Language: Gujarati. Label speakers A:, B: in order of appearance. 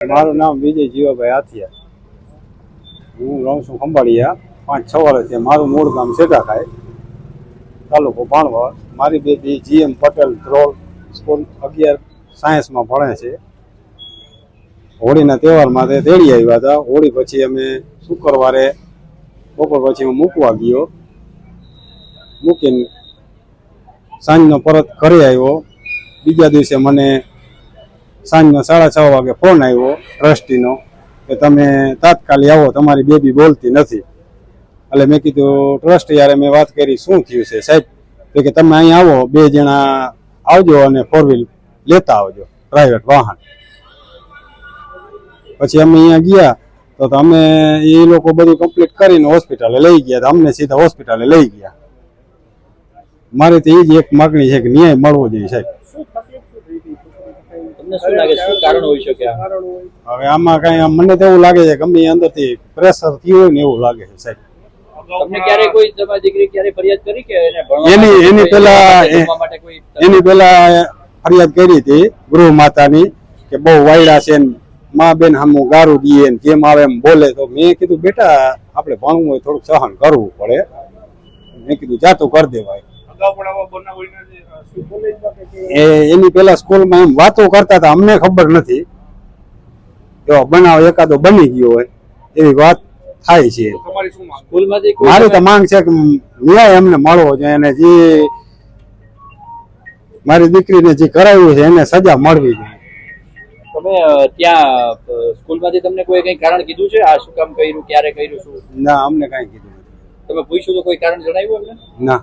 A: મારું નામ વિજય જીવાભાઈ આથિયા. હું રહું છું ખંભાળિયા. 5-6 વર્ષથી. મારું મૂળ ગામ સેગાખાઈ, તાલુકો ભાણવડ. મારી baby GM Patel Dhrol school 11 સાયન્સમાં ભણે છે. હોળીના તહેવારમાં તે તેડી આવ્યા હતા. હોળી પછી અમે શુક્રવારે બપોર પછી હું મૂકવા ગયો. મૂકીને સાંજનો પરત ઘરે આવ્યો. બીજા દિવસે મને સાંજનો 6:30 વાગે ફોન આવ્યો ટ્રસ્ટીનો કે તમે તાત્કાલિક આવો, તમારી બેબી બોલતી નથી. એટલે મેં કીધું ટ્રસ્ટ યારે મેં વાત કરી, શું થયું છે સાહેબ? તો કે તમે અહીં આવો, 2 જણા આવજો અને 4 વ્હીલ લેતા આવજો, પ્રાઇવેટ વાહન. પછી અમે અહીંયા ગયા તો અમે એ લોકો બધું કમ્પ્લીટ કરીને હોસ્પિટલે લઈ ગયા. અમને સીધા હોસ્પિટલે લઈ ગયા. મારી તો એ જ એક માગણી છે કે ન્યાય મળવો જોઈએ સાહેબ. હવે આમાં કઈ મને તો એવું લાગે છે કે અમે અંદરથી પ્રેશર થયું હોય ને એવું લાગે છે સાહેબ.
B: તમને ક્યારે કોઈ તમારી દીકરી ક્યારે ફરિયાદ કરી કે
A: એની પેલા ફરિયાદ કરી હતી ગૃહ માતાની કે બહુ વાયડા છે, મા બેન સામું ગારું દઈએ, જેમ આવે એમ બોલે. તો મેં કીધું બેટા આપણે ભણવું હોય થોડુંક સહન કરવું પડે. મેં કીધું જાતું કરી દેવાય. એની પેલા સ્કૂલમાં એમ વાતો કરતા હતા, અમને ખબર નથી. જો બનાવ એકાદો બની ગયો હોય એવી વાત થાય છે. મારી તો માંગ છે કે ન્યાય અમને મળવો જોઈએ અને જે મારી દીકરીને જે કરાવ્યું છે એને સજા મળવી જોઈએ.
B: તમે ત્યાં સ્કૂલમાંથી તમને કોઈ કઈ કારણ કીધું છે આ શું કામ કર્યું, ક્યારે કર્યું? શું
A: ના, અમને કઈ કીધું નથી.
B: તમે પૂછ્યું તો કોઈ કારણ જણાવ્યું અમને?
A: ના.